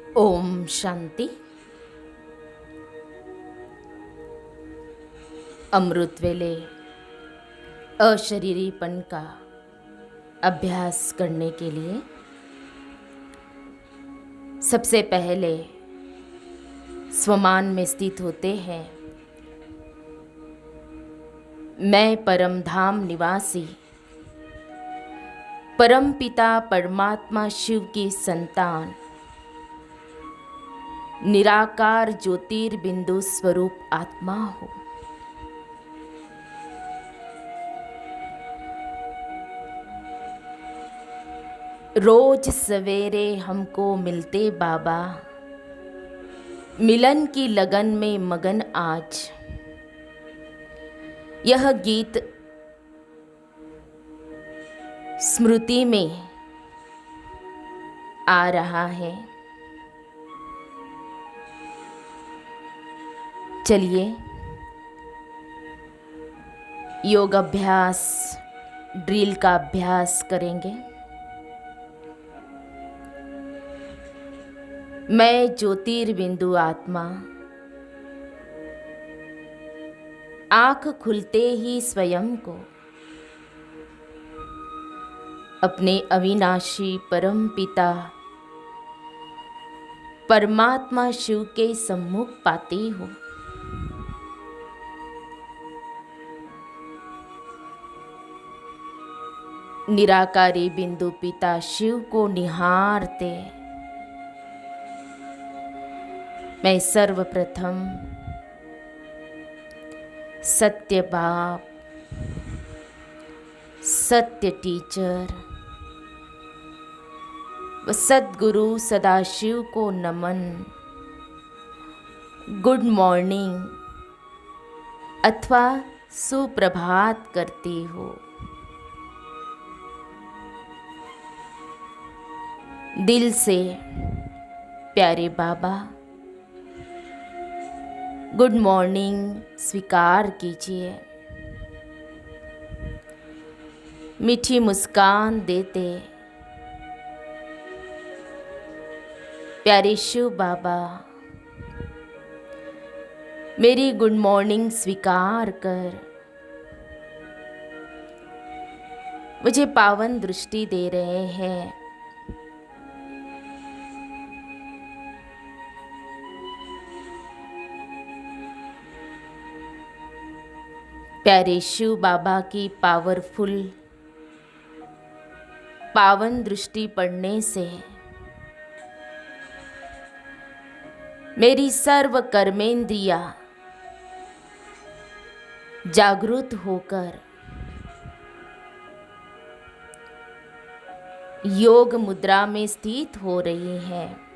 ओम शांति। अमृत वेले अशरीरीपन का अभ्यास करने के लिए सबसे पहले स्वमान में स्थित होते हैं। मैं परम धाम निवासी परम पिता परमात्मा शिव की संतान निराकार ज्योतिर्बिंदु स्वरूप आत्मा हूँ। रोज सवेरे हमको मिलते बाबा, मिलन की लगन में मगन आज। यह गीत स्मृति में आ रहा है। चलिए योग अभ्यास ड्रिल का अभ्यास करेंगे। मैं ज्योतिर्बिंदु आत्मा आँख खुलते ही स्वयं को अपने अविनाशी परम पिता परमात्मा शिव के सम्मुख पाती हूँ। निराकारी बिंदु पिता शिव को निहारते मैं सर्वप्रथम सत्य बाप, सत्य टीचर व सद्गुरु सदाशिव को नमन, गुड मॉर्निंग अथवा सुप्रभात करती हूँ। दिल से प्यारे बाबा गुड मॉर्निंग स्वीकार कीजिए। मीठी मुस्कान देते प्यारे शिव बाबा मेरी गुड मॉर्निंग स्वीकार कर मुझे पावन दृष्टि दे रहे हैं। प्यारे शिव बाबा की पावरफुल पावन दृष्टि पड़ने से मेरी सर्व कर्मेंद्रियां जागृत होकर योग मुद्रा में स्थित हो रही हैं।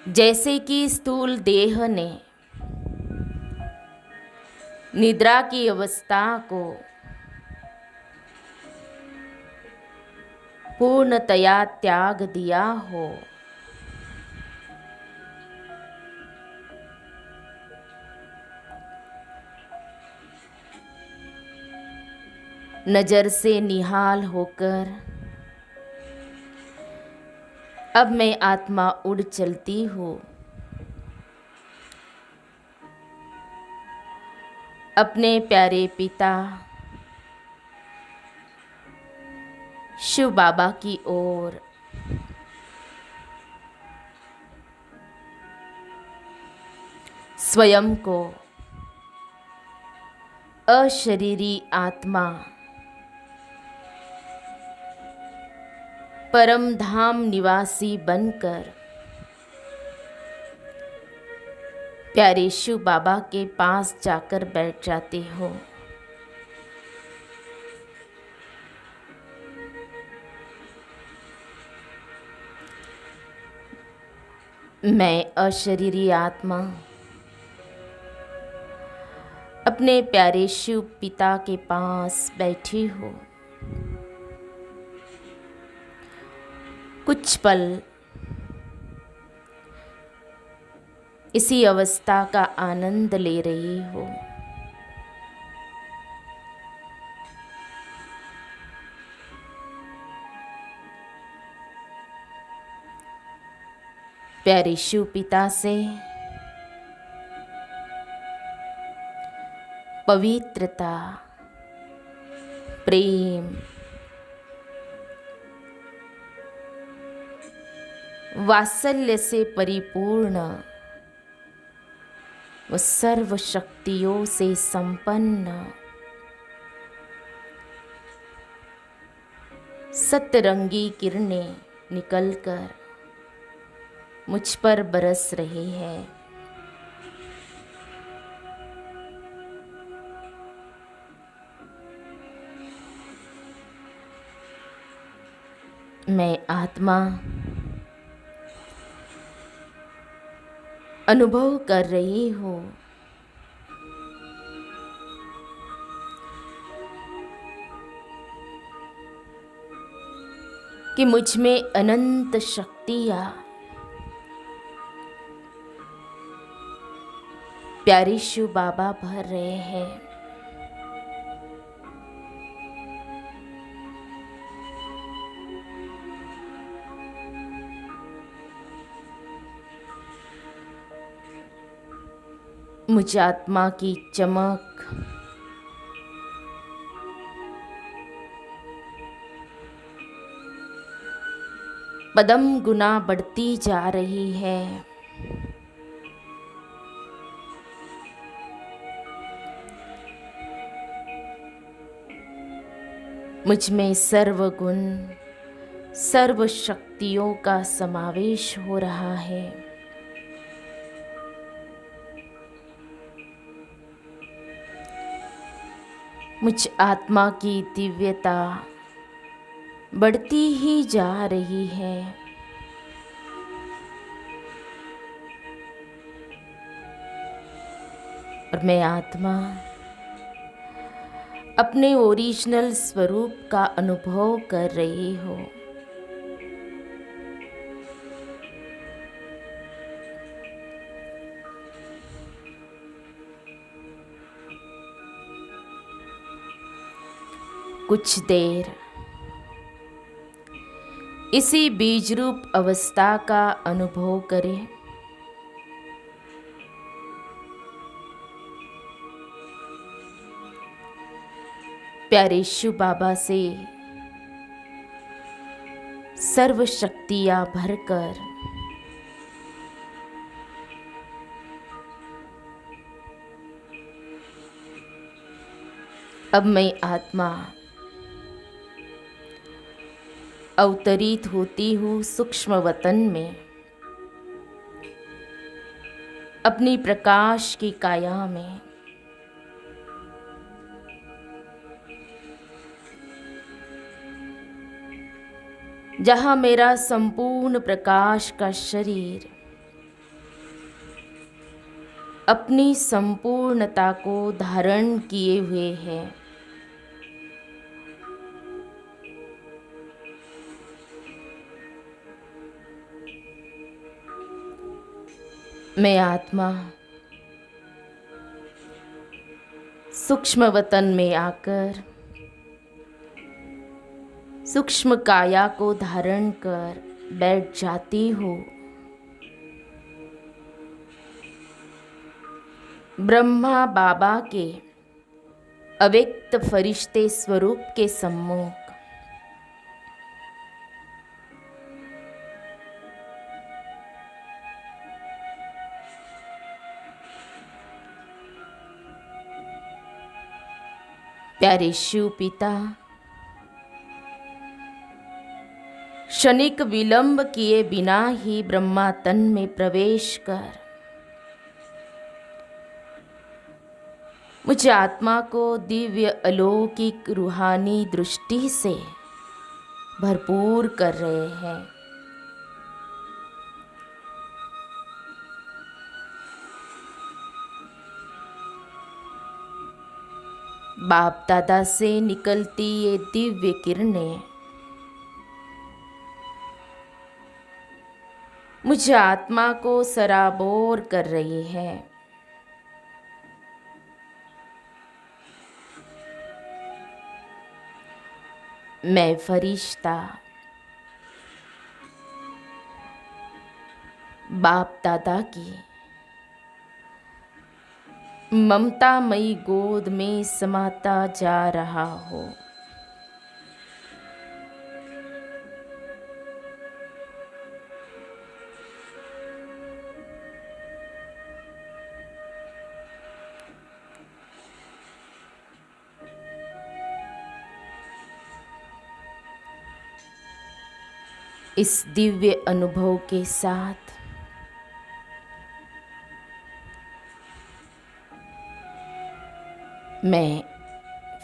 जैसे कि स्थूल देह ने निद्रा की अवस्था को पूर्णतया त्याग दिया हो, नजर से निहाल होकर अब मैं आत्मा उड़ चलती हूँ अपने प्यारे पिता शिव बाबा की ओर। स्वयं को अशरीरी आत्मा परम धाम निवासी बनकर प्यारे शिव बाबा के पास जाकर बैठ जाती हूँ। मैं अशरीरी आत्मा अपने प्यारे शिव पिता के पास बैठी हूँ। कुछ पल इसी अवस्था का आनंद ले रही हूँ। प्यारे शिव पिता से पवित्रता, प्रेम, वात्सल्य से परिपूर्ण व सर्व शक्तियों से संपन्न सतरंगी किरणें निकलकर मुझ पर बरस रही है। मैं आत्मा अनुभव कर रही हूँ कि मुझ में अनंत शक्तियाँ प्यारे शिव बाबा भर रहे हैं। मुझ आत्मा की चमक पदम गुना बढ़ती जा रही है। मुझ में सर्व गुण, सर्व शक्तियों का समावेश हो रहा है। मुझ आत्मा की दिव्यता बढ़ती ही जा रही है। और मैं आत्मा अपने ओरिजिनल स्वरूप का अनुभव कर रही हूँ। कुछ देर इसी बीज रूप अवस्था का अनुभव करें। प्यारे शिव बाबा से सर्व शक्तियां भरकर अब मैं आत्मा अवतरित होती हूँ सूक्ष्म वतन में, अपनी प्रकाश की काया में। जहाँ मेरा संपूर्ण प्रकाश का शरीर अपनी संपूर्णता को धारण किए हुए है। मैं आत्मा सूक्ष्म वतन में आकर सूक्ष्म काया को धारण कर बैठ जाती हूँ। ब्रह्मा बाबा के अव्यक्त फरिश्ते स्वरूप के सम्मुख। प्यारे शिव पिता, क्षणिक विलंब किए बिना ही ब्रह्मा तन में प्रवेश कर मुझे आत्मा को दिव्य अलौकिक रूहानी दृष्टि से भरपूर कर रहे हैं। बाप दादा से निकलती ये दिव्य किरणें मुझे आत्मा को सराबोर कर रही है। मैं फरिश्ता बाप दादा की ममतामयी गोद में समाता जा रहा हो। इस दिव्य अनुभव के साथ मैं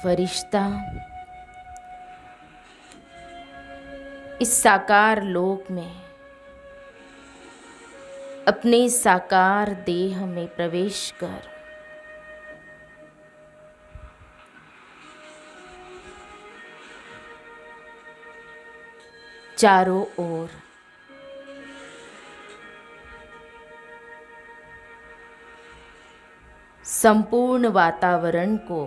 फरिश्ता इस साकार लोक में अपने साकार देह में प्रवेश कर चारों ओर संपूर्ण वातावरण को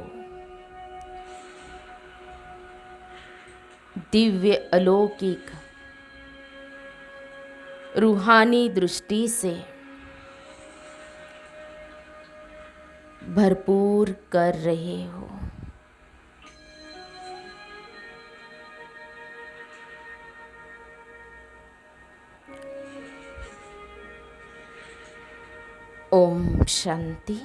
दिव्य अलौकिक रूहानी दृष्टि से भरपूर कर रहे हो। ओम शांति।